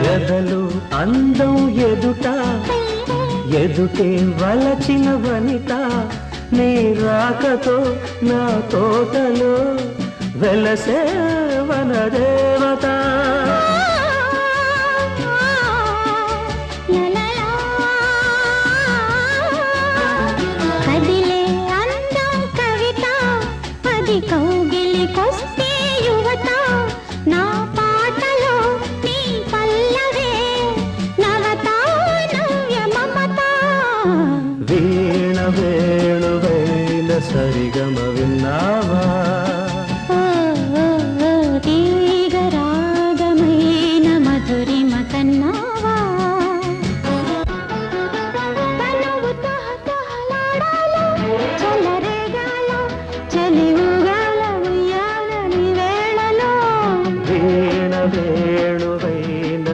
ఎదలు అందం ఎదుట ఎదుటే వలచిన వనిత నీ రాకతో నా తోటలో వెలసే వనదేవత